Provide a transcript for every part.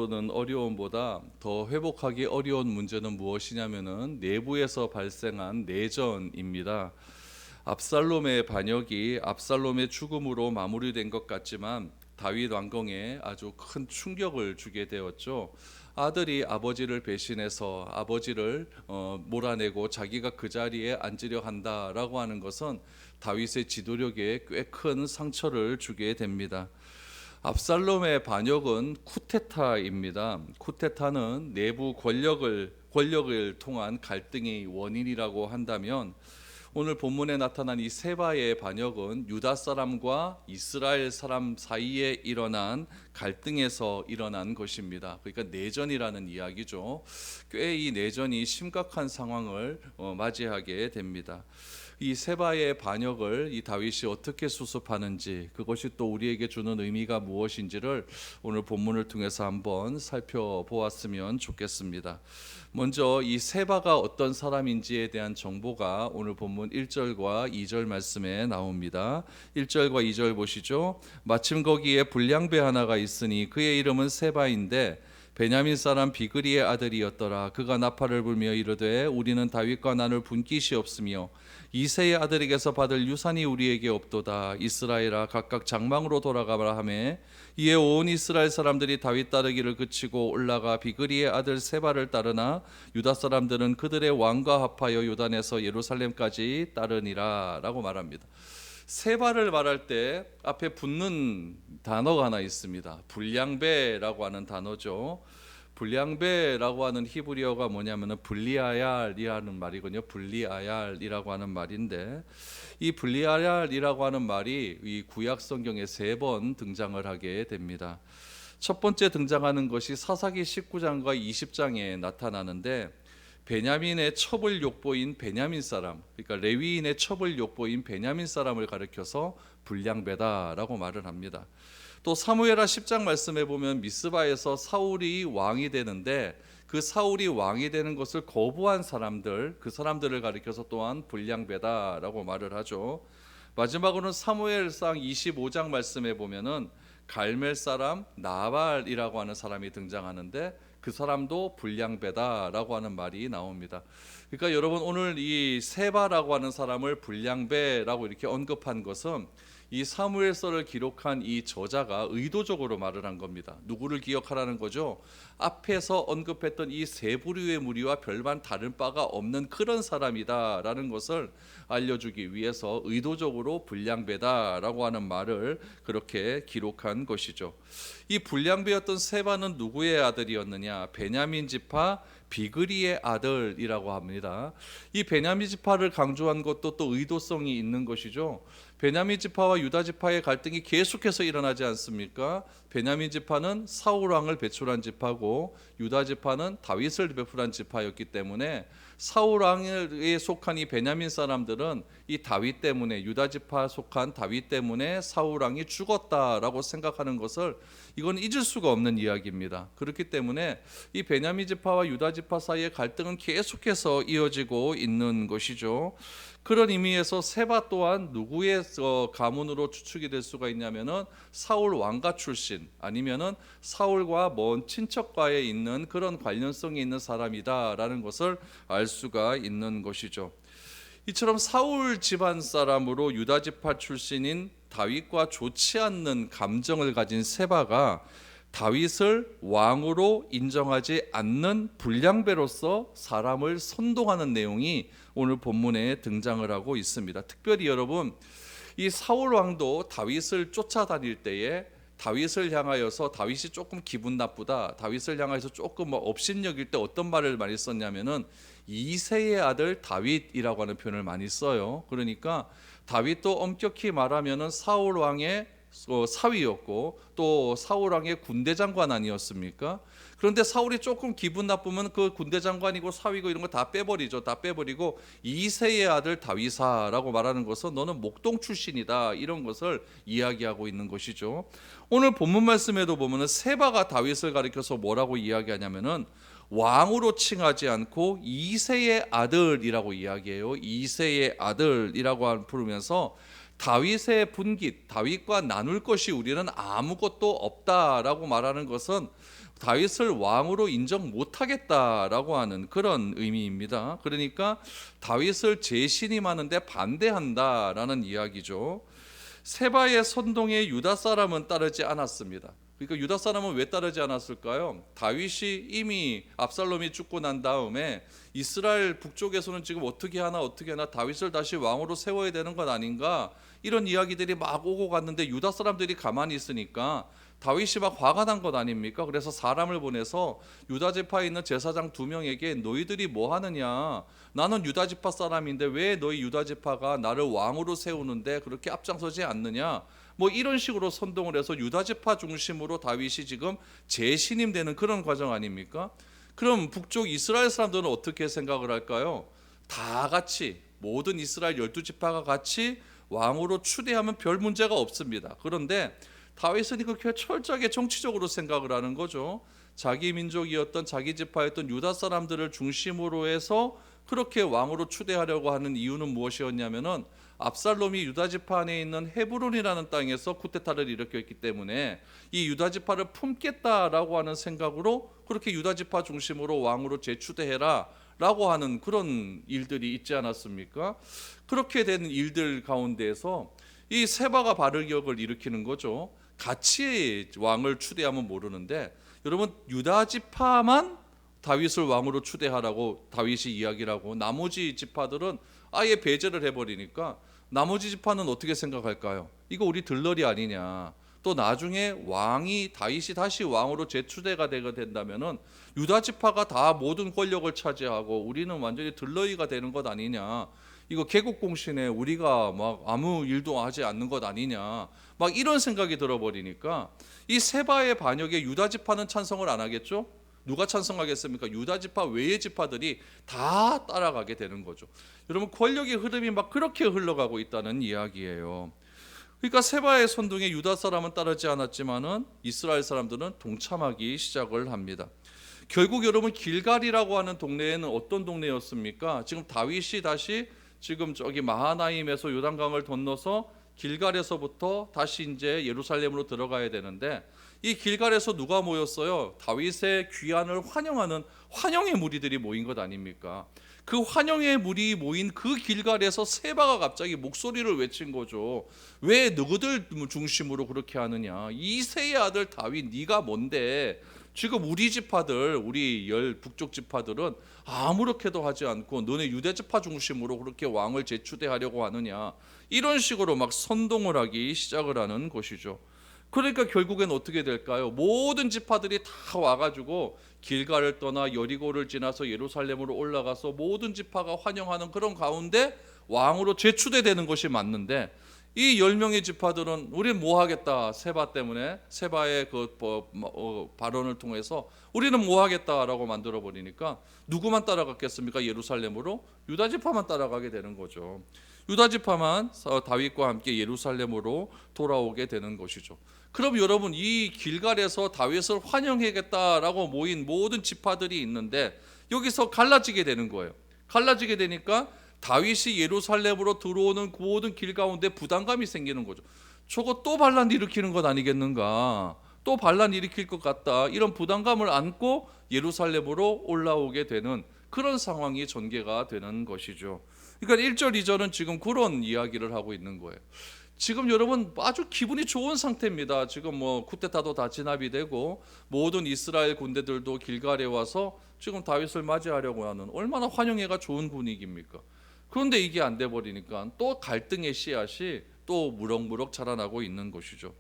밖에서는 어려움보다 더 회복하기 어려운 문제는 무엇이냐면은 내부에서 발생한 내전입니다. 압살롬의 반역이 압살롬의 죽음으로 마무리된 것 같지만 다윗 왕궁에 아주 큰 충격을 주게 되었죠. 아들이 아버지를 배신해서 아버지를 몰아내고 자기가 그 자리에 앉으려 한다라고 하는 것은 다윗의 지도력에 꽤 큰 상처를 주게 됩니다. 압살롬의 반역은 쿠데타입니다. 쿠데타는 내부 권력을 통한 갈등의 원인이라고 한다면 오늘 본문에 나타난 이 세바의 반역은 유다 사람과 이스라엘 사람 사이에 일어난 갈등에서 일어난 것입니다. 그러니까 내전이라는 이야기죠. 꽤 이 내전이 심각한 상황을 맞이하게 됩니다. 이 세바의 반역을 이 다윗이 어떻게 수습하는지, 그것이 또 우리에게 주는 의미가 무엇인지를 오늘 본문을 통해서 한번 살펴보았으면 좋겠습니다. 먼저 이 세바가 어떤 사람인지에 대한 정보가 오늘 본문 1절과 2절 말씀에 나옵니다. 1절과 2절 보시죠. 마침 거기에 불량배 하나가 있으니 그의 이름은 세바인데 베냐민 사람 비그리의 아들이었더라. 그가 나팔을 불며 이르되 우리는 다윗과 나눌 분깃이 없으며 이새의 아들에게서 받을 유산이 우리에게 없도다. 이스라엘아 각각 장망으로 돌아가라 하매 이에 온 이스라엘 사람들이 다윗 따르기를 그치고 올라가 비그리의 아들 세바를 따르나 유다 사람들은 그들의 왕과 합하여 요단에서 예루살렘까지 따르니라 라고 말합니다. 세바를 말할 때 앞에 붙는 단어가 하나 있습니다. 불량배라고 하는 단어죠. 불량배라고 하는 히브리어가 뭐냐면은 블리아얄이라는 말이거든요. 블리아얄이라고 하는 말인데 이 블리아얄이라고 하는 말이 이 구약 성경에 3번 등장을 하게 됩니다. 첫 번째 등장하는 것이 사사기 19장과 20장에 나타나는데 베냐민의 첩을 욕보인 베냐민 사람, 그러니까 레위인의 첩을 욕보인 베냐민 사람을 가리켜서 불량배다라고 말을 합니다. 또 사무엘하 10장 말씀에 보면 미스바에서 사울이 왕이 되는데 그 사울이 왕이 되는 것을 거부한 사람들, 그 사람들을 가리켜서 또한 불량배다라고 말을 하죠. 마지막으로는 사무엘상 25장 말씀에 보면은 갈멜 사람 나발이라고 하는 사람이 등장하는데 그 사람도 불량배다라고 하는 말이 나옵니다. 그러니까 여러분 오늘 이 세바라고 하는 사람을 불량배라고 이렇게 언급한 것은 이 사무엘서를 기록한 이 저자가 의도적으로 말을 한 겁니다. 누구를 기억하라는 거죠? 앞에서 언급했던 이 세 부류의 무리와 별반 다른 바가 없는 그런 사람이다라는 것을 알려주기 위해서 의도적으로 불량배다라고 하는 말을 그렇게 기록한 것이죠. 이 불량배였던 세바는 누구의 아들이었느냐? 베냐민 지파 비그리의 아들이라고 합니다. 이 베냐민 지파를 강조한 것도 또 의도성이 있는 것이죠. 베냐민 지파와 유다 지파의 갈등이 계속해서 일어나지 않습니까? 베냐민 지파는 사울 왕을 배출한 지파고 유다 지파는 다윗을 배출한 지파였기 때문에 사울 왕에 속한 이 베냐민 사람들은 이 다윗 때문에 유다 지파 속한 다윗 때문에 사울 왕이 죽었다라고 생각하는 것을 이건 잊을 수가 없는 이야기입니다. 그렇기 때문에 이 베냐민 지파와 유다 지파 사이의 갈등은 계속해서 이어지고 있는 것이죠. 그런 의미에서 세바 또한 누구의 가문으로 추측이 될 수가 있냐면은 사울 왕가 출신 아니면은 사울과 먼 친척과에 있는 그런 관련성이 있는 사람이다라는 것을 알 수가 있는 것이죠. 이처럼 사울 집안 사람으로 유다 지파 출신인 다윗과 좋지 않는 감정을 가진 세바가 다윗을 왕으로 인정하지 않는 불량배로서 사람을 선동하는 내용이 오늘 본문에 등장을 하고 있습니다. 특별히 여러분, 이 사울 왕도 다윗을 쫓아다닐 때에 다윗을 향하여서 다윗이 조금 기분 나쁘다, 다윗을 향하여서 조금 업신여길 때 어떤 말을 많이 썼냐면은 이새의 아들 다윗이라고 하는 표현을 많이 써요. 그러니까 다윗도 엄격히 말하면은 사울 왕의 사위였고 또 사울 왕의 군대 장관 아니었습니까? 그런데 사울이 조금 기분 나쁘면 그 군대 장관이고 사위고 이런 거 다 빼버리죠. 다 빼버리고 이새의 아들 다윗아라고 말하는 것은 너는 목동 출신이다, 이런 것을 이야기하고 있는 것이죠. 오늘 본문 말씀에도 보면은 세바가 다윗을 가리켜서 뭐라고 이야기하냐면은 왕으로 칭하지 않고 이새의 아들이라고 이야기해요. 이새의 아들이라고 부르면서 다윗의 분깃, 다윗과 나눌 것이 우리는 아무것도 없다라고 말하는 것은 다윗을 왕으로 인정 못하겠다라고 하는 그런 의미입니다. 그러니까 다윗을 재신임하는데 반대한다라는 이야기죠. 세바의 선동에 유다 사람은 따르지 않았습니다. 그러니까 유다 사람은 왜 따르지 않았을까요? 다윗이 이미 압살롬이 죽고 난 다음에 이스라엘 북쪽에서는 지금 어떻게 하나 다윗을 다시 왕으로 세워야 되는 것 아닌가, 이런 이야기들이 막 오고 갔는데 유다 사람들이 가만히 있으니까 다윗이 막 화가 난 것 아닙니까? 그래서 사람을 보내서 유다 지파에 있는 제사장 2명에게 너희들이 뭐 하느냐, 나는 유다 지파 사람인데 왜 너희 유다 지파가 나를 왕으로 세우는데 그렇게 앞장서지 않느냐, 뭐 이런 식으로 선동을 해서 유다 지파 중심으로 다윗이 지금 재신임되는 그런 과정 아닙니까? 그럼 북쪽 이스라엘 사람들은 어떻게 생각을 할까요? 다 같이 모든 이스라엘 12지파가 같이 왕으로 추대하면 별 문제가 없습니다. 그런데 다윗은 그렇게 철저하게 정치적으로 생각을 하는 거죠. 자기 민족이었던, 자기 지파였던 유다 사람들을 중심으로 해서 그렇게 왕으로 추대하려고 하는 이유는 무엇이었냐면은 압살롬이 유다 지파 안에 있는 헤브론이라는 땅에서 쿠데타를 일으켰기 때문에 이 유다 지파를 품겠다라고 하는 생각으로 그렇게 유다 지파 중심으로 왕으로 재추대해라 라고 하는 그런 일들이 있지 않았습니까? 그렇게 된 일들 가운데에서 이 세바가 바르기역을 일으키는 거죠. 같이 왕을 추대하면 모르는데, 여러분 유다 지파만 다윗을 왕으로 추대하라고 다윗이 이야기를 하고 나머지 지파들은 아예 배제를 해버리니까 나머지 지파는 어떻게 생각할까요? 이거 우리 들러리 아니냐, 또 나중에 왕이 다윗이 다시 왕으로 재추대가 되게 된다면은 유다 지파가 다 모든 권력을 차지하고 우리는 완전히 들러리가 되는 것 아니냐, 이거 개국공신에 우리가 막 아무 일도 하지 않는 것 아니냐, 막 이런 생각이 들어버리니까 이 세바의 반역에 유다 지파는 찬성을 안 하겠죠? 누가 찬성하겠습니까? 유다 지파 외의 지파들이 다 따라가게 되는 거죠. 여러분 권력의 흐름이 막 그렇게 흘러가고 있다는 이야기예요. 그러니까 세바의 선동에 유다 사람은 따르지 않았지만은 이스라엘 사람들은 동참하기 시작을 합니다. 결국 여러분 길갈이라고 하는 동네에는 어떤 동네였습니까? 지금 다윗이 다시 지금 저기 마하나임에서 요단강을 건너서 길갈에서부터 다시 이제 예루살렘으로 들어가야 되는데, 이 길갈에서 누가 모였어요? 다윗의 귀환을 환영하는 환영의 무리들이 모인 것 아닙니까? 그 환영의 무리 모인 그 길갈에서 세바가 갑자기 목소리를 외친 거죠. 왜 너희들 중심으로 그렇게 하느냐, 이새의 아들 다윗 네가 뭔데 지금 우리 지파들, 우리 북쪽 지파들은 아무렇게도 하지 않고 너네 유대 지파 중심으로 그렇게 왕을 재추대하려고 하느냐, 이런 식으로 막 선동을 하기 시작을 하는 것이죠. 그러니까 결국엔 어떻게 될까요? 모든 지파들이 다 와가지고 길갈을 떠나 여리고를 지나서 예루살렘으로 올라가서 모든 지파가 환영하는 그런 가운데 왕으로 재추대되는 것이 맞는데, 이 10명의 지파들은 우리는 뭐 하겠다, 세바 때문에 세바의 그 발언을 통해서 우리는 뭐 하겠다라고 만들어 버리니까 누구만 따라갔겠습니까? 예루살렘으로 유다 지파만 따라가게 되는 거죠. 유다 지파만 다윗과 함께 예루살렘으로 돌아오게 되는 것이죠. 그럼 여러분 이 길갈에서 다윗을 환영하겠다라고 모인 모든 지파들이 있는데 여기서 갈라지게 되는 거예요. 갈라지게 되니까 다윗이 예루살렘으로 들어오는 그 모든 길 가운데 부담감이 생기는 거죠. 저거 또 반란 일으키는 것 아니겠는가, 또 반란 일으킬 것 같다, 이런 부담감을 안고 예루살렘으로 올라오게 되는 그런 상황이 전개가 되는 것이죠. 그러니까 1절 2절은 지금 그런 이야기를 하고 있는 거예요. 지금 여러분 아주 기분이 좋은 상태입니다. 지금 뭐 쿠데타도 다 진압이 되고 모든 이스라엘 군대들도 길갈에 와서 지금 다윗을 맞이하려고 하는, 얼마나 환영회가 좋은 분위기입니까? 그런데 이게 안 돼 버리니까 또 갈등의 씨앗이 또 무럭무럭 자라나고 있는 것이죠.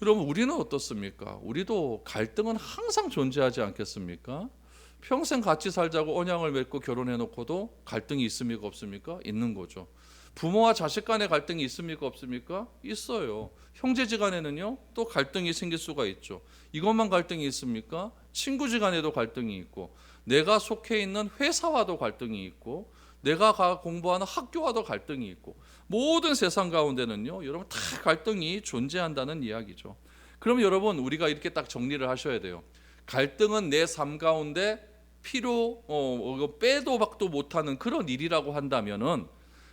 여러분 우리는 어떻습니까? 우리도 갈등은 항상 존재하지 않겠습니까? 평생 같이 살자고 언약을 맺고 결혼해 놓고도 갈등이 있습니까? 없습니까? 있는 거죠. 부모와 자식 간의 갈등이 있습니까? 없습니까? 있어요. 형제지간에는요 또 갈등이 생길 수가 있죠. 이것만 갈등이 있습니까? 친구지간에도 갈등이 있고, 내가 속해 있는 회사와도 갈등이 있고, 내가 공부하는 학교와도 갈등이 있고, 모든 세상 가운데는요 여러분 다 갈등이 존재한다는 이야기죠. 그럼 여러분 우리가 이렇게 딱 정리를 하셔야 돼요. 갈등은 내 삶 가운데 빼도 박도 못하는 그런 일이라고 한다면은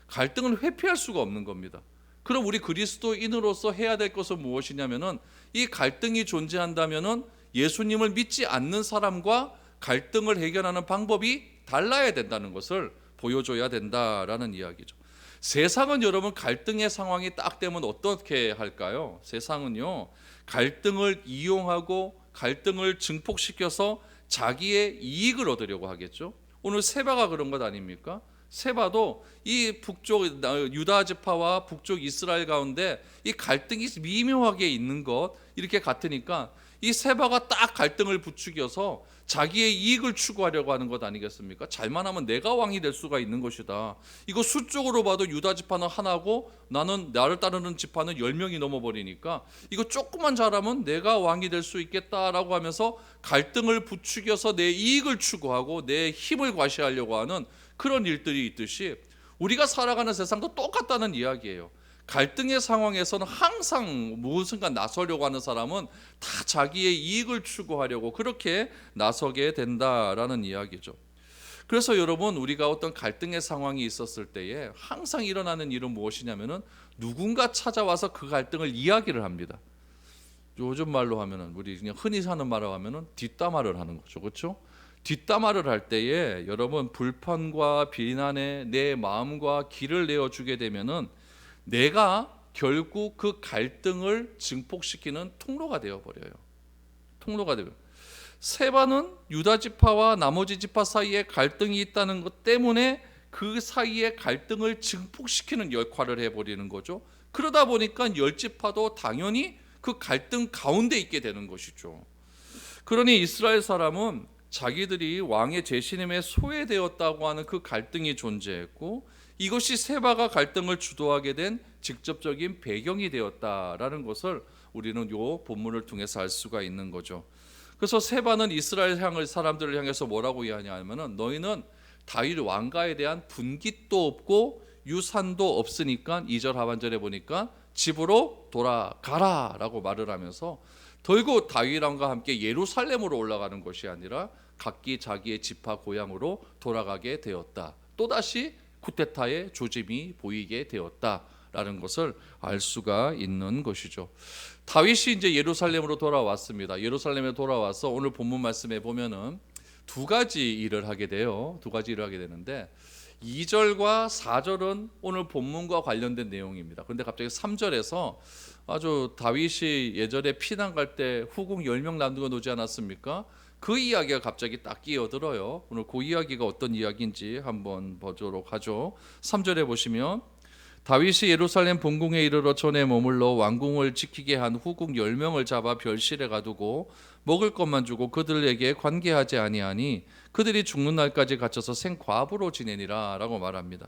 갈등은 회피할 수가 없는 겁니다. 그럼 우리 그리스도인으로서 해야 될 것은 무엇이냐면은 이 갈등이 존재한다면은 예수님을 믿지 않는 사람과 갈등을 해결하는 방법이 달라야 된다는 것을 보여줘야 된다라는 이야기죠. 세상은 여러분 갈등의 상황이 딱 되면 어떻게 할까요? 세상은요, 갈등을 이용하고 갈등을 증폭시켜서 자기의 이익을 얻으려고 하겠죠. 오늘 세바가 그런 것 아닙니까? 세바도 이 북쪽 유다 지파와 북쪽 이스라엘 가운데 이 갈등이 미묘하게 있는 것 이렇게 같으니까 이 세바가 딱 갈등을 부추겨서 자기의 이익을 추구하려고 하는 것 아니겠습니까? 잘만 하면 내가 왕이 될 수가 있는 것이다. 이거 수적으로 봐도 유다 지파는 하나고 나를 따르는 지파는 10명이 넘어버리니까 이거 조금만 잘하면 내가 왕이 될 수 있겠다라고 하면서 갈등을 부추겨서 내 이익을 추구하고 내 힘을 과시하려고 하는 그런 일들이 있듯이 우리가 살아가는 세상도 똑같다는 이야기예요. 갈등의 상황에서는 항상 무엇인가 나서려고 하는 사람은 다 자기의 이익을 추구하려고 그렇게 나서게 된다라는 이야기죠. 그래서 여러분, 우리가 어떤 갈등의 상황이 있었을 때에 항상 일어나는 일은 무엇이냐면은 누군가 찾아와서 그 갈등을 이야기를 합니다. 요즘 말로 하면은 우리 그냥 흔히 하는 말로 하면은 뒷담화를 하는 거죠. 그렇죠? 뒷담화를 할 때에 여러분 불편과 비난에 내 마음과 길을 내어주게 되면은 내가 결국 그 갈등을 증폭시키는 통로가 되어버려요. 통로가 되어요. 세바는 유다 지파와 나머지 지파 사이에 갈등이 있다는 것 때문에 그 사이에 갈등을 증폭시키는 역할을 해버리는 거죠. 그러다 보니까 열 지파도 당연히 그 갈등 가운데 있게 되는 것이죠. 그러니 이스라엘 사람은 자기들이 왕의 제신임에 소외되었다고 하는 그 갈등이 존재했고 이것이 세바가 갈등을 주도하게 된 직접적인 배경이 되었다라는 것을 우리는 이 본문을 통해서 알 수가 있는 거죠. 그래서 세바는 이스라엘 사람들을 향해서 뭐라고 이야기하냐면은 너희는 다윗 왕가에 대한 분깃도 없고 유산도 없으니까 2절 하반절에 보니까 집으로 돌아가라라고 말을 하면서 결국 다윗 왕과 함께 예루살렘으로 올라가는 것이 아니라 각기 자기의 지파 고향으로 돌아가게 되었다. 또다시 쿠데타의 조짐이 보이게 되었다라는 것을 알 수가 있는 것이죠. 다윗이 이제 예루살렘으로 돌아왔습니다. 예루살렘에 돌아와서 오늘 본문 말씀에 보면은 두 가지 일을 하게 돼요. 두 가지 일을 하게 되는데 2절과 4절은 오늘 본문과 관련된 내용입니다. 그런데 갑자기 3절에서 아주 다윗이 예전에 피난 갈 때 후궁 10명 남겨 놓지 않았습니까? 그 이야기가 갑자기 딱 끼어들어요. 오늘 그 이야기가 어떤 이야기인지 한번 보도록 하죠. 3절에 보시면 다윗이 예루살렘 본궁에 이르러 전에 머물러 왕궁을 지키게 한 후궁 10명을 잡아 별실에 가두고 먹을 것만 주고 그들에게 관계하지 아니하니 그들이 죽는 날까지 갇혀서 생과부로 지내니라 라고 말합니다.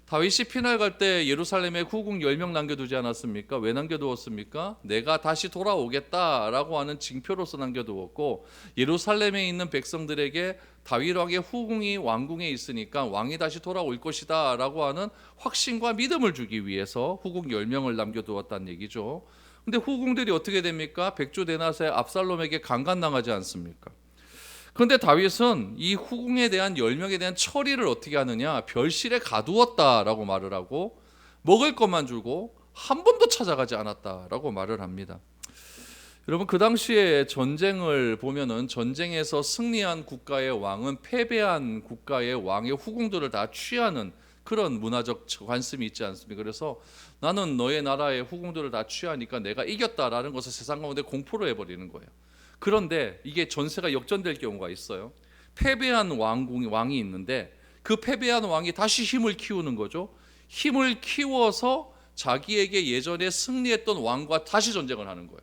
다윗이 피날 갈 때 예루살렘에 후궁 10명 남겨두지 않았습니까? 왜 남겨두었습니까? 내가 다시 돌아오겠다라고 하는 징표로서 남겨두었고 예루살렘에 있는 백성들에게 다윗 왕의 후궁이 왕궁에 있으니까 왕이 다시 돌아올 것이다 라고 하는 확신과 믿음을 주기 위해서 후궁 10명을 남겨두었다는 얘기죠. 근데 후궁들이 어떻게 됩니까? 백주대낮에 압살롬에게 강간당하지 않습니까? 그런데 다윗은 이 후궁에 대한 10명에 대한 처리를 어떻게 하느냐? 별실에 가두었다라고 말을 하고 먹을 것만 주고 한 번도 찾아가지 않았다라고 말을 합니다. 여러분, 그 당시에 전쟁을 보면은 전쟁에서 승리한 국가의 왕은 패배한 국가의 왕의 후궁들을 다 취하는 그런 문화적 관습이 있지 않습니까? 그래서 나는 너의 나라의 후궁들을 다 취하니까 내가 이겼다라는 것을 세상 가운데 공포로 해버리는 거예요. 그런데 이게 전세가 역전될 경우가 있어요. 패배한 왕이 있는데 그 패배한 왕이 다시 힘을 키우는 거죠. 힘을 키워서 자기에게 예전에 승리했던 왕과 다시 전쟁을 하는 거예요.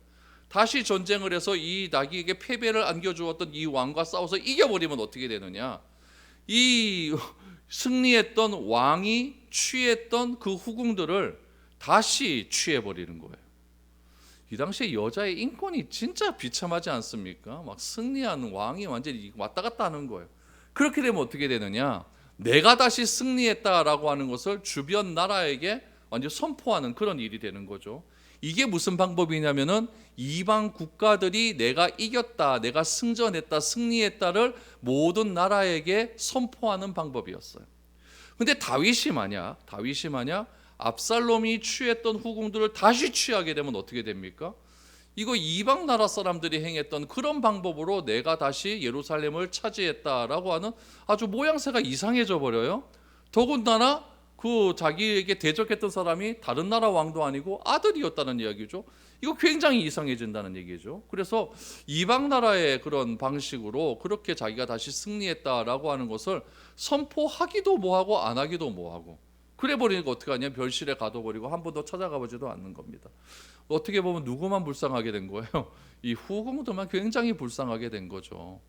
다시 전쟁을 해서 이 자기에게 패배를 안겨주었던 이 왕과 싸워서 이겨버리면 어떻게 되느냐? 이 승리했던 왕이 취했던 그 후궁들을 다시 취해버리는 거예요. 이 당시에 여자의 인권이 진짜 비참하지 않습니까? 막 승리한 왕이 완전히 왔다 갔다 하는 거예요. 그렇게 되면 어떻게 되느냐? 내가 다시 승리했다라고 하는 것을 주변 나라에게 완전 선포하는 그런 일이 되는 거죠. 이게 무슨 방법이냐면은 이방 국가들이 내가 이겼다, 내가 승전했다, 승리했다를 모든 나라에게 선포하는 방법이었어요. 근데 다윗이 만약 압살롬이 취했던 후궁들을 다시 취하게 되면 어떻게 됩니까? 이거 이방 나라 사람들이 행했던 그런 방법으로 내가 다시 예루살렘을 차지했다라고 하는 아주 모양새가 이상해져 버려요. 더군다나 그 자기에게 대적했던 사람이 다른 나라 왕도 아니고 아들이었다는 이야기죠. 이거 굉장히 이상해진다는 얘기죠. 그래서 이방 나라의 그런 방식으로 그렇게 자기가 다시 승리했다라고 하는 것을 선포하기도 뭐하고 안 하기도 뭐하고, 그래 버리니까 어떻게 하냐, 별실에 가둬버리고 한 번 더 찾아가 보지도 않는 겁니다. 어떻게 보면 누구만 불쌍하게 된 거예요? 이 후궁들만 굉장히 불쌍하게 된 거죠.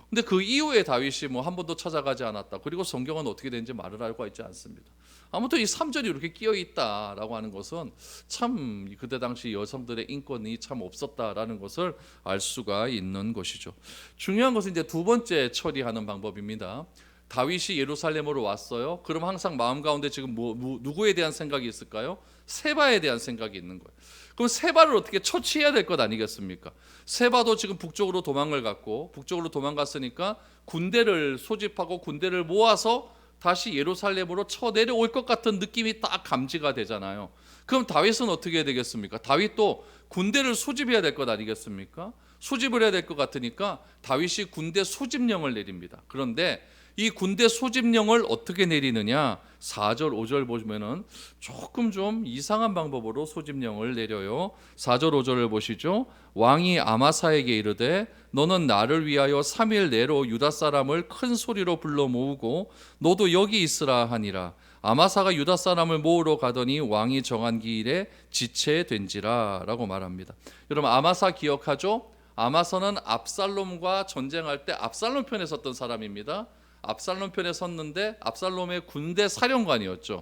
근데 그 이후에 다윗이 뭐 한 번도 찾아가지 않았다, 그리고 성경은 어떻게 되는지 말을 알고 있지 않습니다. 아무튼 이 3절이 이렇게 끼어 있다라고 하는 것은 참 그때 당시 여성들의 인권이 참 없었다라는 것을 알 수가 있는 것이죠. 중요한 것은 이제 두 번째 처리하는 방법입니다. 다윗이 예루살렘으로 왔어요. 그럼 항상 마음 가운데 지금 누구에 대한 생각이 있을까요? 세바에 대한 생각이 있는 거예요. 그럼 세바를 어떻게 처치해야 될 것 아니겠습니까? 세바도 지금 북쪽으로 도망을 갔고, 북쪽으로 도망갔으니까 군대를 소집하고 군대를 모아서 다시 예루살렘으로 쳐내려올 것 같은 느낌이 딱 감지가 되잖아요. 그럼 다윗은 어떻게 해야 되겠습니까? 다윗도 군대를 소집해야 될 것 아니겠습니까? 소집을 해야 될 것 같으니까 다윗이 군대 소집령을 내립니다. 그런데 이 군대 소집령을 어떻게 내리느냐, 4절 5절 보시면은 조금 좀 이상한 방법으로 소집령을 내려요. 4절 5절을 보시죠. 왕이 아마사에게 이르되 너는 나를 위하여 3일 내로 유다 사람을 큰 소리로 불러 모으고 너도 여기 있으라 하니라. 아마사가 유다 사람을 모으러 가더니 왕이 정한 기일에 지체된지라 라고 말합니다. 여러분, 아마사 기억하죠? 아마사는 압살롬과 전쟁할 때 압살롬 편에 섰던 사람입니다. 압살롬 편에 섰는데 압살롬의 군대 사령관이었죠.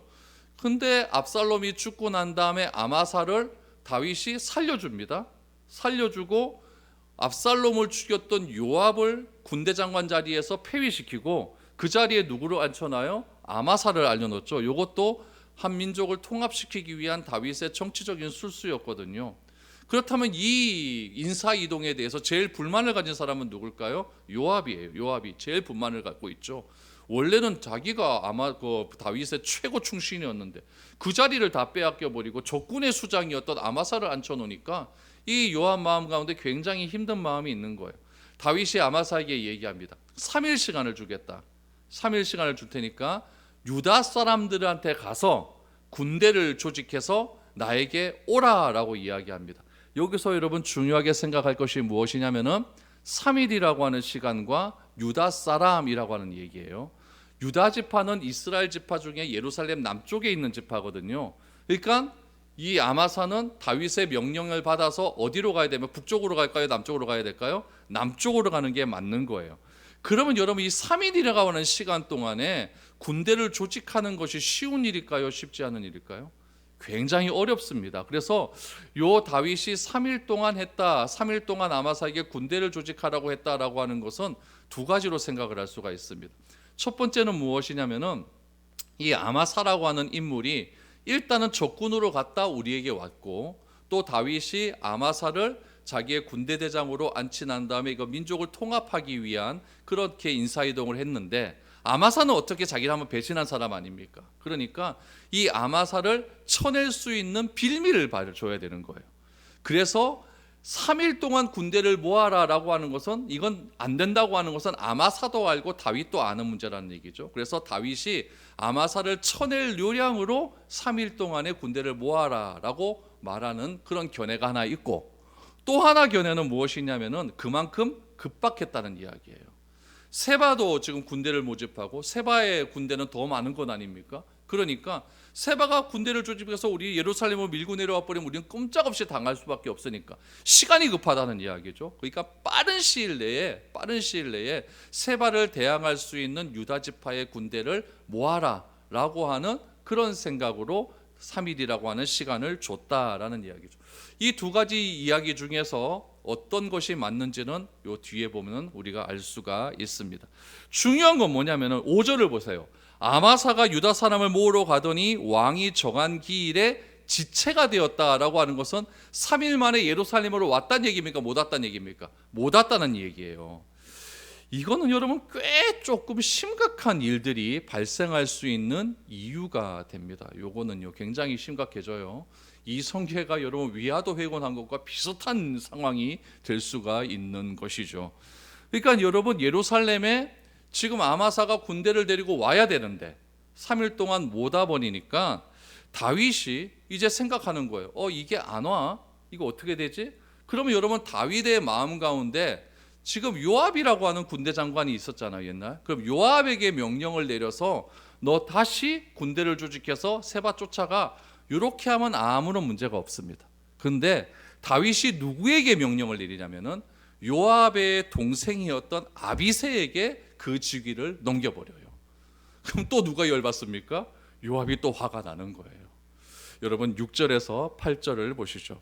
근데 압살롬이 죽고 난 다음에 아마사를 다윗이 살려줍니다. 살려주고 압살롬을 죽였던 요압을 군대 장관 자리에서 폐위시키고 그 자리에 누구를 앉혀놔요? 아마사를 알려놓죠. 이것도 한 민족을 통합시키기 위한 다윗의 정치적인 술수였거든요. 그렇다면 이 인사 이동에 대해서 제일 불만을 가진 사람은 누굴까요? 요압이에요. 요압이 제일 불만을 갖고 있죠. 원래는 자기가 아마 그 다윗의 최고 충신이었는데 그 자리를 다 빼앗겨 버리고 적군의 수장이었던 아마사를 앉혀놓으니까 이 요압 마음 가운데 굉장히 힘든 마음이 있는 거예요. 다윗이 아마사에게 얘기합니다. 3일 시간을 주겠다. 3일 시간을 줄 테니까 유다 사람들한테 가서 군대를 조직해서 나에게 오라라고 이야기합니다. 여기서 여러분 중요하게 생각할 것이 무엇이냐면은 3일이라고 하는 시간과 유다 사람이라고 하는 얘기예요. 유다 지파는 이스라엘 지파 중에 예루살렘 남쪽에 있는 지파거든요. 그러니까 이 아마사는 다윗의 명령을 받아서 어디로 가야 되면 북쪽으로 갈까요? 남쪽으로 가야 될까요? 남쪽으로 가는 게 맞는 거예요. 그러면 여러분, 이 3일이라고 하는 시간 동안에 군대를 조직하는 것이 쉬운 일일까요? 쉽지 않은 일일까요? 굉장히 어렵습니다. 그래서 요 다윗이 3일 동안 했다, 3일 동안 아마사에게 군대를 조직하라고 했다라고 하는 것은 두 가지로 생각을 할 수가 있습니다. 첫 번째는 무엇이냐면은 이 아마사라고 하는 인물이 일단은 적군으로 갔다 우리에게 왔고, 또 다윗이 아마사를 자기의 군대 대장으로 앉힌 난 다음에 이거 민족을 통합하기 위한 그렇게 인사이동을 했는데, 아마사는 어떻게 자기를 한번 배신한 사람 아닙니까? 그러니까 이 아마사를 쳐낼 수 있는 빌미를 줘야 되는 거예요. 그래서 3일 동안 군대를 모아라라고 하는 것은, 이건 안 된다고 하는 것은 아마사도 알고 다윗도 아는 문제라는 얘기죠. 그래서 다윗이 아마사를 쳐낼 요량으로 3일 동안의 군대를 모아라라고 말하는 그런 견해가 하나 있고, 또 하나 견해는 무엇이냐면은 그만큼 급박했다는 이야기예요. 세바도 지금 군대를 모집하고 세바의 군대는 더 많은 것 아닙니까? 그러니까 세바가 군대를 조집해서 우리 예루살렘을 밀고 내려와 버리면 우리는 꼼짝없이 당할 수밖에 없으니까 시간이 급하다는 이야기죠. 그러니까 빠른 시일 내에 세바를 대항할 수 있는 유다 지파의 군대를 모아라라고 하는 그런 생각으로 3일이라고 하는 시간을 줬다라는 이야기죠. 이 두 가지 이야기 중에서 어떤 것이 맞는지는 요 뒤에 보면 우리가 알 수가 있습니다. 중요한 건 뭐냐면은 5절을 보세요. 아마사가 유다 사람을 모으러 가더니 왕이 정한 기일에 지체가 되었다라고 하는 것은 3일 만에 예루살렘으로 왔다는 얘기입니까? 못 왔다는 얘기입니까? 못 왔다는 얘기예요. 이거는 여러분 꽤 조금 심각한 일들이 발생할 수 있는 이유가 됩니다. 요거는요 굉장히 심각해져요. 이 성계가 여러분 위화도 회곤한 것과 비슷한 상황이 될 수가 있는 것이죠. 그러니까 여러분 예루살렘에 지금 아마사가 군대를 데리고 와야 되는데 3일 동안 못 와버리니까 다윗이 이제 생각하는 거예요. 이게 안 와? 이거 어떻게 되지? 그러면 여러분 다윗의 마음 가운데 지금 요압이라고 하는 군대 장관이 있었잖아요 옛날. 그럼 요압에게 명령을 내려서 너 다시 군대를 조직해서 세바 쫓아가. 이렇게 하면 아무런 문제가 없습니다. 그런데 다윗이 누구에게 명령을 내리냐면은 요압의 동생이었던 아비새에게 그 직위를 넘겨버려요. 그럼 또 누가 열받습니까? 요압이 또 화가 나는 거예요. 여러분 6절에서 8절을 보시죠.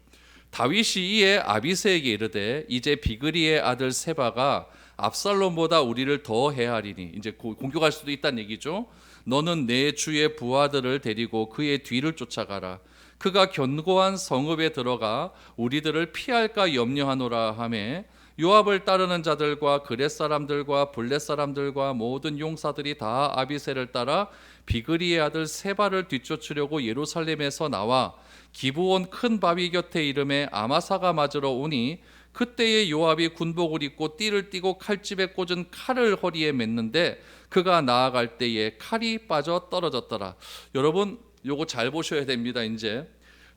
다윗이 이에 아비새에게 이르되 이제 비그리의 아들 세바가 압살롬보다 우리를 더 해하리니, 이제 공격할 수도 있다는 얘기죠. 너는 내 주의 부하들을 데리고 그의 뒤를 쫓아가라. 그가 견고한 성읍에 들어가 우리들을 피할까 염려하노라 하매 요압을 따르는 자들과 그렛 사람들과 블렛 사람들과 모든 용사들이 다 아비새를 따라 비그리의 아들 세바를 뒤쫓으려고 예루살렘에서 나와 기브온 큰 바위 곁에 이름에 아마사가 맞으러 오니 그때에 요압이 군복을 입고 띠를 띠고 칼집에 꽂은 칼을 허리에 맸는데 그가 나아갈 때에 칼이 빠져 떨어졌더라. 여러분 요거 잘 보셔야 됩니다. 이제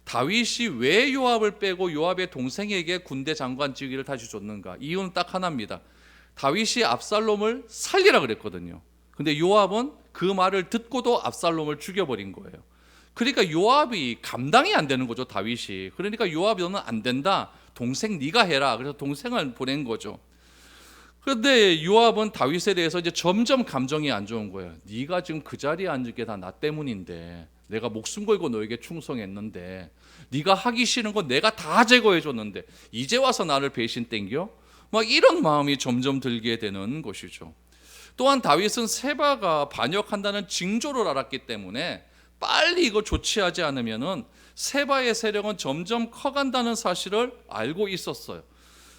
다윗이 왜 요압을 빼고 요압의 동생에게 군대 장관 직위를 다시 줬는가? 이유는 딱 하나입니다. 다윗이 압살롬을 살리라 그랬거든요. 근데 요압은 그 말을 듣고도 압살롬을 죽여버린 거예요. 그러니까 요압이 감당이 안 되는 거죠, 다윗이. 그러니까 요압이 너는 안 된다. 동생 네가 해라. 그래서 동생을 보낸 거죠. 그런데 요압은 다윗에 대해서 이제 점점 감정이 안 좋은 거예요. 네가 지금 그 자리에 앉은 게 다 나 때문인데, 내가 목숨 걸고 너에게 충성했는데, 네가 하기 싫은 거 내가 다 제거해 줬는데 이제 와서 나를 배신 땡겨? 막 이런 마음이 점점 들게 되는 것이죠. 또한 다윗은 세바가 반역한다는 징조를 알았기 때문에 빨리 이거 조치하지 않으면은 세바의 세력은 점점 커간다는 사실을 알고 있었어요.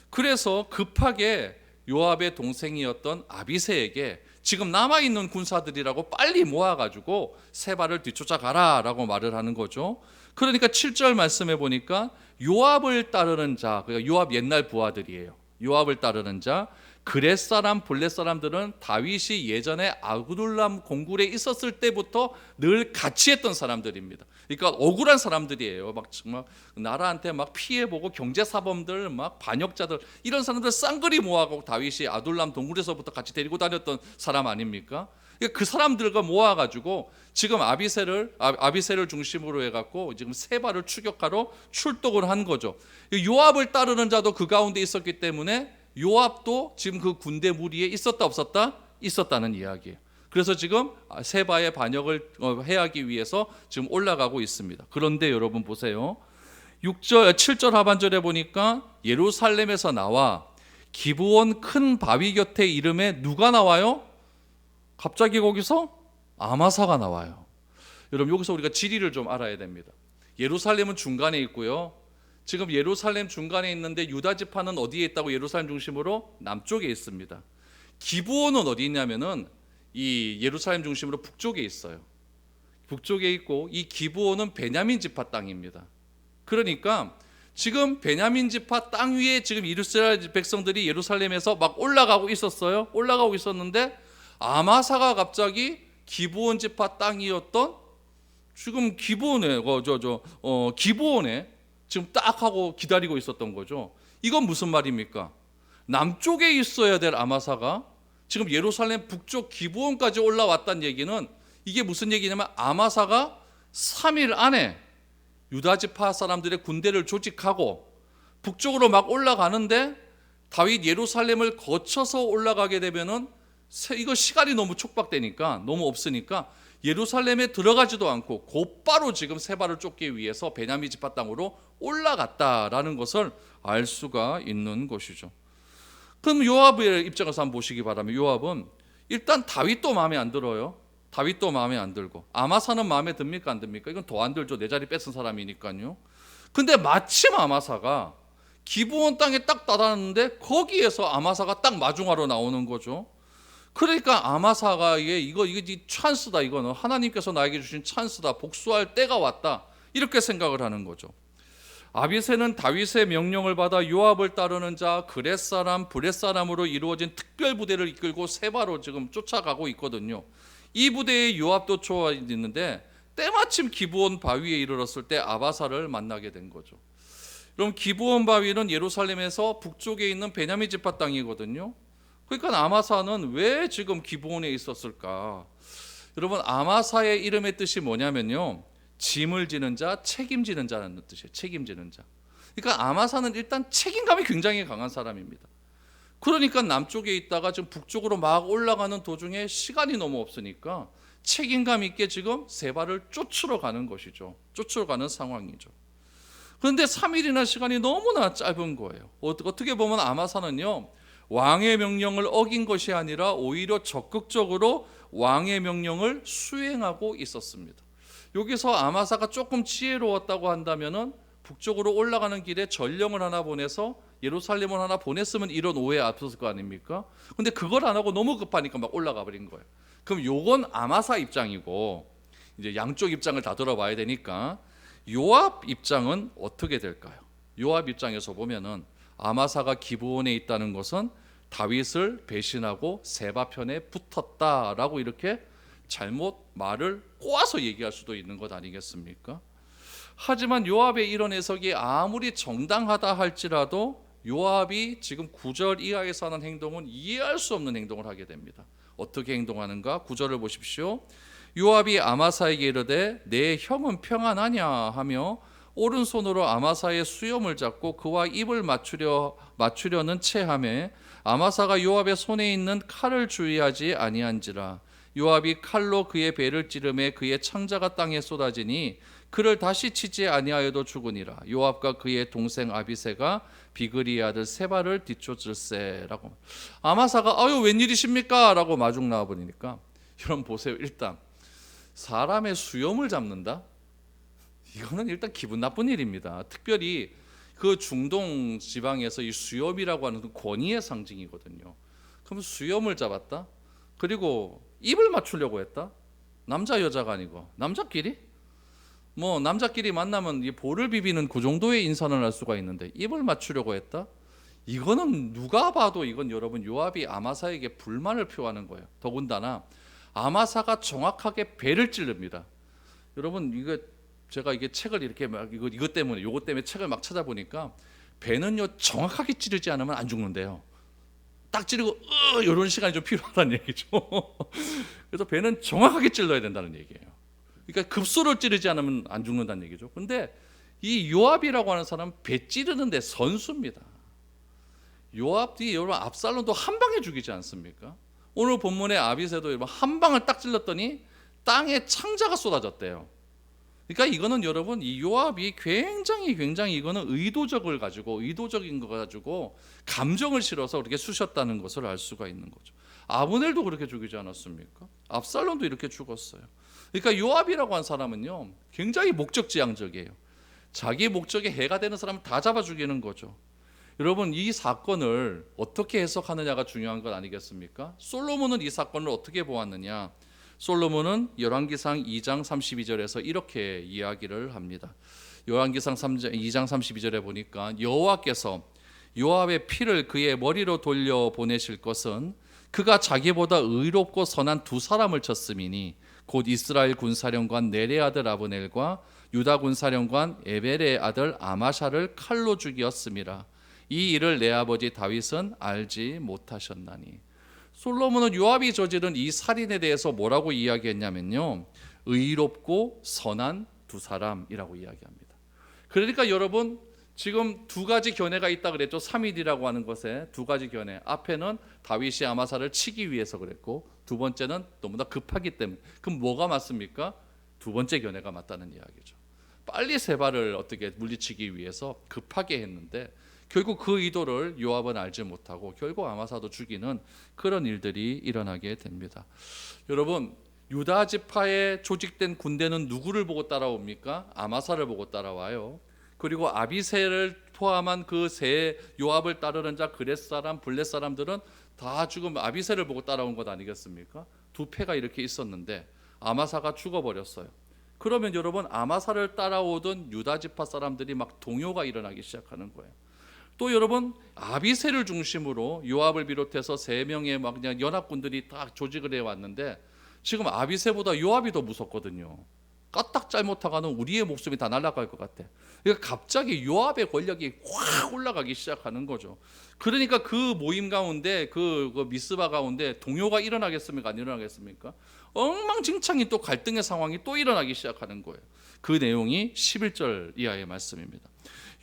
그래서 급하게 요압의 동생이었던 아비새에게 지금 남아있는 군사들이라고 빨리 모아가지고 세바를 뒤쫓아가라 라고 말을 하는 거죠. 그러니까 7절 말씀해 보니까 요압을 따르는 자, 그러니까 요압 옛날 부하들이에요. 요압을 따르는 자, 그렛 사람, 블렛 사람들은 다윗이 예전에 아두람 공굴에 있었을 때부터 늘 같이 했던 사람들입니다. 그러니까 억울한 사람들이에요. 막 정말 나라한테 막 피해보고 경제사범들, 막 반역자들, 이런 사람들 쌍그리 모아가고 다윗이 아둘람 동굴에서부터 같이 데리고 다녔던 사람 아닙니까? 그러니까 그 사람들과 모아가지고 지금 아비새를 중심으로 해갖고 지금 세바를 추격하러 출동을 한 거죠. 요압을 따르는 자도 그 가운데 있었기 때문에 요압도 지금 그 군대 무리에 있었다 없었다? 있었다는 이야기예요. 그래서 지금 세바의 반역을 해하기 위해서 지금 올라가고 있습니다. 그런데 여러분 보세요. 7절 하반절에 보니까 예루살렘에서 나와 기브온 큰 바위 곁에 이름에 누가 나와요? 갑자기 거기서 아마사가 나와요. 여러분 여기서 우리가 지리를 좀 알아야 됩니다. 예루살렘은 중간에 있고요. 지금 예루살렘 중간에 있는데 유다 지파는 어디에 있다고? 예루살렘 중심으로 남쪽에 있습니다. 기브온은 어디 있냐면은 이 예루살렘 중심으로 북쪽에 있어요. 북쪽에 있고 이 기브온은 베냐민 지파 땅입니다. 그러니까 지금 베냐민 지파 땅 위에 지금 이스라엘 백성들이 예루살렘에서 막 올라가고 있었어요. 올라가고 있었는데 아마사가 갑자기 기브온 지파 땅이었던 지금 기브온에 지금 딱 하고 기다리고 있었던 거죠. 이건 무슨 말입니까? 남쪽에 있어야 될 아마사가 지금 예루살렘 북쪽 기브온까지 올라왔다는 얘기는 이게 무슨 얘기냐면 아마사가 3일 안에 유다 지파 사람들의 군대를 조직하고 북쪽으로 막 올라가는데 다윗 예루살렘을 거쳐서 올라가게 되면은 이거 시간이 너무 촉박되니까 너무 없으니까 예루살렘에 들어가지도 않고 곧바로 지금 세바를 쫓기 위해서 베냐민 지파 땅으로 올라갔다라는 것을 알 수가 있는 것이죠. 그럼 요압의 입장에서 한번 보시기 바랍니다. 요압은 일단 다윗도 마음에 안 들어요. 다윗도 마음에 안 들고 아마사는 마음에 듭니까 안 듭니까? 이건 더 안 들죠. 내 자리 뺏은 사람이니까요. 근데 마침 아마사가 기브온 땅에 딱 달았는데 거기에서 아마사가 딱 마중하러 나오는 거죠. 그러니까 아마사가 이거 찬스다, 이거는 하나님께서 나에게 주신 찬스다, 복수할 때가 왔다, 이렇게 생각을 하는 거죠. 아비새는 다윗의 명령을 받아 요압을 따르는 자 그렛 사람 브렛 사람으로 이루어진 특별 부대를 이끌고 세바로 지금 쫓아가고 있거든요. 이 부대에 요압도 초와 있는데 때마침 기브온 바위에 이르렀을 때 아바사를 만나게 된 거죠. 그럼 기브온 바위는 예루살렘에서 북쪽에 있는 베냐민 지파 땅이거든요. 그러니까 아마사는 왜 지금 기브온에 있었을까? 여러분, 아마사의 이름의 뜻이 뭐냐면요, 짐을 지는 자, 책임지는 자라는 뜻이에요. 책임지는 자. 그러니까 아마사는 일단 책임감이 굉장히 강한 사람입니다. 그러니까 남쪽에 있다가 지금 북쪽으로 막 올라가는 도중에 시간이 너무 없으니까 책임감 있게 지금 세바를 쫓으러 가는 것이죠. 쫓으러 가는 상황이죠. 그런데 3일이나 시간이 너무나 짧은 거예요. 어떻게 보면 아마사는요, 왕의 명령을 어긴 것이 아니라 오히려 적극적으로 왕의 명령을 수행하고 있었습니다. 여기서 아마사가 조금 지혜로웠다고 한다면은 북쪽으로 올라가는 길에 전령을 하나 보내서 예루살렘을 하나 보냈으면 이런 오해 없었을 거 아닙니까? 근데 그걸 안 하고 너무 급하니까 막 올라가 버린 거예요. 그럼 요건 아마사 입장이고, 이제 양쪽 입장을 다 들어봐야 되니까 요압 입장은 어떻게 될까요? 요압 입장에서 보면은 아마사가 기브온에 있다는 것은 다윗을 배신하고 세바 편에 붙었다라고 이렇게 잘못 말을 꼬아서 얘기할 수도 있는 것 아니겠습니까? 하지만 요압의 이런 해석이 아무리 정당하다 할지라도 요압이 지금 9절 이하에서 하는 행동은 이해할 수 없는 행동을 하게 됩니다. 어떻게 행동하는가? 9절을 보십시오. 요압이 아마사에게 이르되 내 형은 평안하냐 하며 오른손으로 아마사의 수염을 잡고 그와 입을 맞추려는 체하매 아마사가 요압의 손에 있는 칼을 주의하지 아니한지라. 요압이 칼로 그의 배를 찌르매 그의 창자가 땅에 쏟아지니 그를 다시 치지 아니하여도 죽으니라. 요압과 그의 동생 아비새가 비그리의 아들 세바를 뒤쫓을세라고. 아마사가 아유 웬일이십니까? 라고 마중 나와버리니까, 여러분 보세요. 일단 사람의 수염을 잡는다? 이거는 일단 기분 나쁜 일입니다. 특별히 그 중동 지방에서 이 수염이라고 하는 권위의 상징이거든요. 그럼 수염을 잡았다? 그리고 입을 맞추려고 했다? 남자 여자가 아니고 남자끼리? 뭐 남자끼리 만나면 이 볼을 비비는 그 정도의 인사를 할 수가 있는데 입을 맞추려고 했다? 이거는 누가 봐도 이건 여러분 요압이 아마사에게 불만을 표하는 거예요. 더군다나 아마사가 정확하게 배를 찌릅니다. 여러분 이거 제가 이게 책을 이렇게 막 이것 때문에 요것 때문에 책을 막 찾아보니까 배는요 정확하게 찌르지 않으면 안 죽는데요. 딱 찌르고 이런 시간이 좀 필요하다는 얘기죠. 그래서 배는 정확하게 찔러야 된다는 얘기예요. 그러니까 급소를 찌르지 않으면 안 죽는다는 얘기죠. 근데 이 요압이라고 하는 사람은 배 찌르는데 선수입니다. 요압이 여러분 압살롬도 한 방에 죽이지 않습니까? 오늘 본문의 아비새도 여러분 한 방을 딱 찔렀더니 땅에 창자가 쏟아졌대요. 그러니까 이거는 여러분 이 요압이 굉장히 이거는 의도적인 거 가지고 감정을 실어서 그렇게 쑤셨다는 것을 알 수가 있는 거죠. 아브넬도 그렇게 죽이지 않았습니까? 압살롬도 이렇게 죽었어요. 그러니까 요압이라고 한 사람은요 굉장히 목적지향적이에요. 자기 목적에 해가 되는 사람을 다 잡아 죽이는 거죠. 여러분 이 사건을 어떻게 해석하느냐가 중요한 것 아니겠습니까? 솔로몬은 이 사건을 어떻게 보았느냐? 솔로몬은 열왕기상 2장 32절에서 이렇게 이야기를 합니다. 열왕기상 2장 32절에 보니까 여호와께서 요압의 피를 그의 머리로 돌려 보내실 것은 그가 자기보다 의롭고 선한 두 사람을 쳤음이니 곧 이스라엘 군사령관 넬의 아들 아브넬과 유다 군사령관 에벨의 아들 아마샤를 칼로 죽이었음이라. 이 일을 내 아버지 다윗은 알지 못하셨나니. 솔로몬은 요압이 저지른 이 살인에 대해서 뭐라고 이야기했냐면요, 의롭고 선한 두 사람이라고 이야기합니다. 그러니까 여러분 지금 두 가지 견해가 있다 그랬죠. 3일이라고 하는 것에 두 가지 견해. 앞에는 다윗이 아마사를 치기 위해서 그랬고, 두 번째는 너무나 급하기 때문에. 그럼 뭐가 맞습니까? 두 번째 견해가 맞다는 이야기죠. 빨리 세바를 어떻게 물리치기 위해서 급하게 했는데 결국 그 의도를 요압은 알지 못하고 결국 아마사도 죽이는 그런 일들이 일어나게 됩니다. 여러분 유다 지파에 조직된 군대는 누구를 보고 따라옵니까? 아마사를 보고 따라와요. 그리고 아비새를 포함한 그 세 요압을 따르는 자 그렛 사람 블렛 사람들은 다 지금 아비새를 보고 따라온 것 아니겠습니까? 두 패가 이렇게 있었는데 아마사가 죽어버렸어요. 그러면 여러분 아마사를 따라오던 유다 지파 사람들이 막 동요가 일어나기 시작하는 거예요. 또 여러분 아비새를 중심으로 요압을 비롯해서 세 명의 막 그냥 연합군들이 다 조직을 해왔는데 지금 아비새보다 요압이 더 무섭거든요. 까딱 잘못하가는 우리의 목숨이 다 날아갈 것 같아. 그러니까 갑자기 요압의 권력이 확 올라가기 시작하는 거죠. 그러니까 그 모임 가운데 그 미스바 가운데 동요가 일어나겠습니까? 안 일어나겠습니까? 엉망진창인 또 갈등의 상황이 또 일어나기 시작하는 거예요. 그 내용이 11절 이하의 말씀입니다.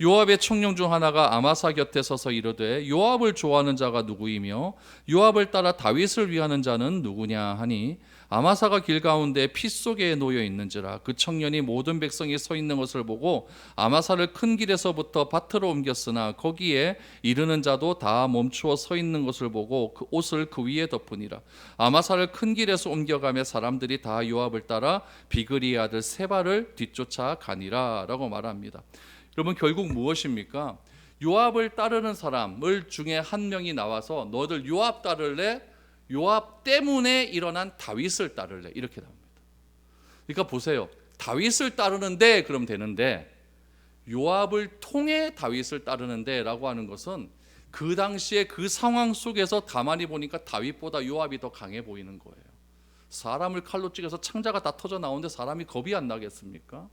요압의 청령 중 하나가 아마사 곁에 서서 이르되 요압을 좋아하는 자가 누구이며 요압을 따라 다윗을 위하는 자는 누구냐 하니 아마사가 길 가운데 피 속에 놓여 있는지라. 그 청년이 모든 백성이 서 있는 것을 보고 아마사를 큰 길에서부터 밭으로 옮겼으나 거기에 이르는 자도 다 멈추어 서 있는 것을 보고 그 옷을 그 위에 덮으니라. 아마사를 큰 길에서 옮겨가며 사람들이 다 요압을 따라 비그리의 아들 세바를 뒤쫓아 가니라 라고 말합니다. 여러분 결국 무엇입니까? 요압을 따르는 사람을 중에 한 명이 나와서 너희들 요압 따를래? 요압 때문에 일어난 다윗을 따를래? 이렇게 나옵니다. 그러니까 보세요. 다윗을 따르는데 그럼 되는데 요압을 통해 다윗을 따르는데 라고 하는 것은 그 당시에 그 상황 속에서 가만히 보니까 다윗보다 요압이 더 강해 보이는 거예요. 사람을 칼로 찌겨서 창자가 다 터져 나오는데 사람이 겁이 안 나겠습니까?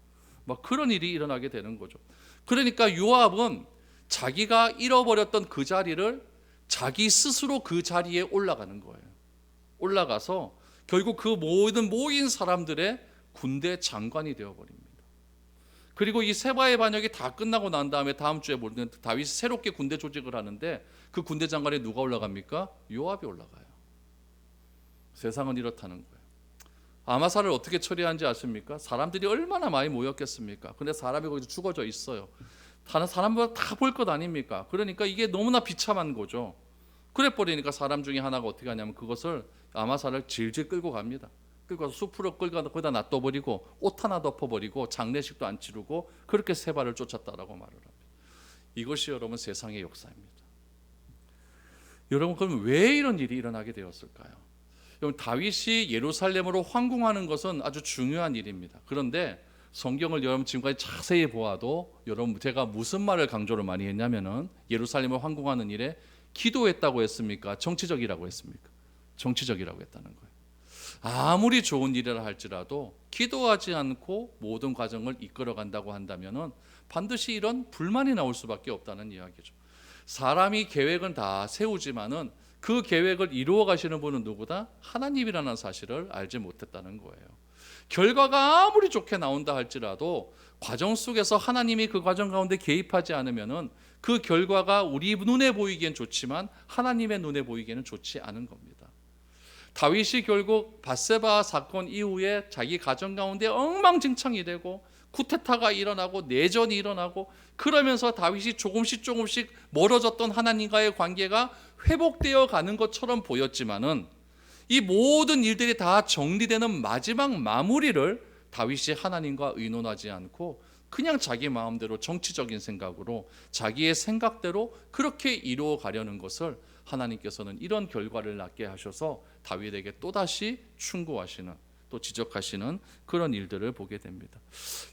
막 그런 일이 일어나게 되는 거죠. 그러니까 요압은 자기가 잃어버렸던 그 자리를 자기 스스로 그 자리에 올라가는 거예요. 올라가서 결국 그 모든 모인 사람들의 군대 장관이 되어버립니다. 그리고 이 세바의 반역이 다 끝나고 난 다음에 다음 주에 모르는 다윗이 새롭게 군대 조직을 하는데 그 군대 장관에 누가 올라갑니까? 요압이 올라가요. 세상은 이렇다는 거예요. 아마사를 어떻게 처리하는지 아십니까? 사람들이 얼마나 많이 모였겠습니까? 근데 사람이 거기서 죽어져 있어요. 다른 사람보다 다 볼 것 아닙니까? 그러니까 이게 너무나 비참한 거죠. 그래 버리니까 사람 중에 하나가 어떻게 하냐면 그것을 아마사를 질질 끌고 갑니다. 끌고 가서 숲으로 끌고 거기다 놔둬버리고 옷 하나 덮어버리고 장례식도 안 치르고 그렇게 세바를 쫓았다라고 말을 합니다. 이것이 여러분 세상의 역사입니다. 여러분 그럼 왜 이런 일이 일어나게 되었을까요? 여러분 다윗이 예루살렘으로 황궁하는 것은 아주 중요한 일입니다. 그런데 성경을 여러분 지금까지 자세히 보아도 여러분 제가 무슨 말을 강조를 많이 했냐면은 예루살렘을 황궁하는 일에 기도했다고 했습니까? 정치적이라고 했습니까? 정치적이라고 했다는 거예요. 아무리 좋은 일이라 할지라도 기도하지 않고 모든 과정을 이끌어간다고 한다면은 반드시 이런 불만이 나올 수밖에 없다는 이야기죠. 사람이 계획은 다 세우지만은 그 계획을 이루어 가시는 분은 누구다? 하나님이라는 사실을 알지 못했다는 거예요. 결과가 아무리 좋게 나온다 할지라도 과정 속에서 하나님이 그 과정 가운데 개입하지 않으면은 그 결과가 우리 눈에 보이기엔 좋지만 하나님의 눈에 보이기에는 좋지 않은 겁니다. 다윗이 결국 밧세바 사건 이후에 자기 가정 가운데 엉망진창이 되고 쿠데타가 일어나고 내전이 일어나고 그러면서 다윗이 조금씩 멀어졌던 하나님과의 관계가 회복되어 가는 것처럼 보였지만은 이 모든 일들이 다 정리되는 마지막 마무리를 다윗이 하나님과 의논하지 않고 그냥 자기 마음대로 정치적인 생각으로 자기의 생각대로 그렇게 이루어 가려는 것을 하나님께서는 이런 결과를 낳게 하셔서 다윗에게 또다시 충고하시는 또 지적하시는 그런 일들을 보게 됩니다.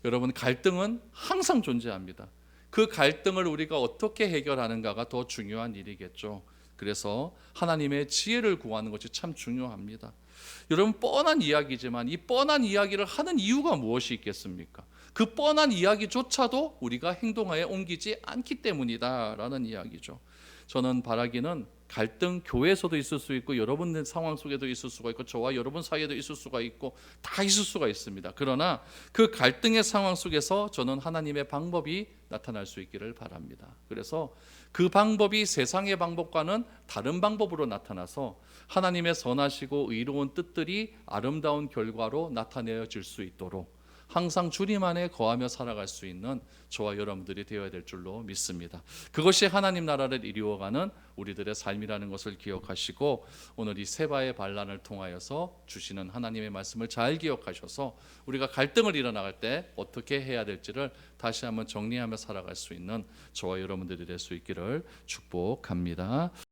여러분 갈등은 항상 존재합니다. 그 갈등을 우리가 어떻게 해결하는가가 더 중요한 일이겠죠. 그래서 하나님의 지혜를 구하는 것이 참 중요합니다. 여러분 뻔한 이야기지만 이 뻔한 이야기를 하는 이유가 무엇이 있겠습니까? 그 뻔한 이야기조차도 우리가 행동하에 옮기지 않기 때문이다라는 이야기죠. 저는 바라기는 갈등 교회에서도 있을 수 있고 여러분 상황 속에도 있을 수가 있고 저와 여러분 사이에도 있을 수가 있고 다 있을 수가 있습니다. 그러나 그 갈등의 상황 속에서 저는 하나님의 방법이 나타날 수 있기를 바랍니다. 그래서 그 방법이 세상의 방법과는 다른 방법으로 나타나서 하나님의 선하시고 의로운 뜻들이 아름다운 결과로 나타내어질 수 있도록 항상 주님 안에 거하며 살아갈 수 있는 저와 여러분들이 되어야 될 줄로 믿습니다. 그것이 하나님 나라를 이루어가는 우리들의 삶이라는 것을 기억하시고 오늘 이 세바의 반란을 통하여서 주시는 하나님의 말씀을 잘 기억하셔서 우리가 갈등을 일어나갈 때 어떻게 해야 될지를 다시 한번 정리하며 살아갈 수 있는 저와 여러분들이 될 수 있기를 축복합니다.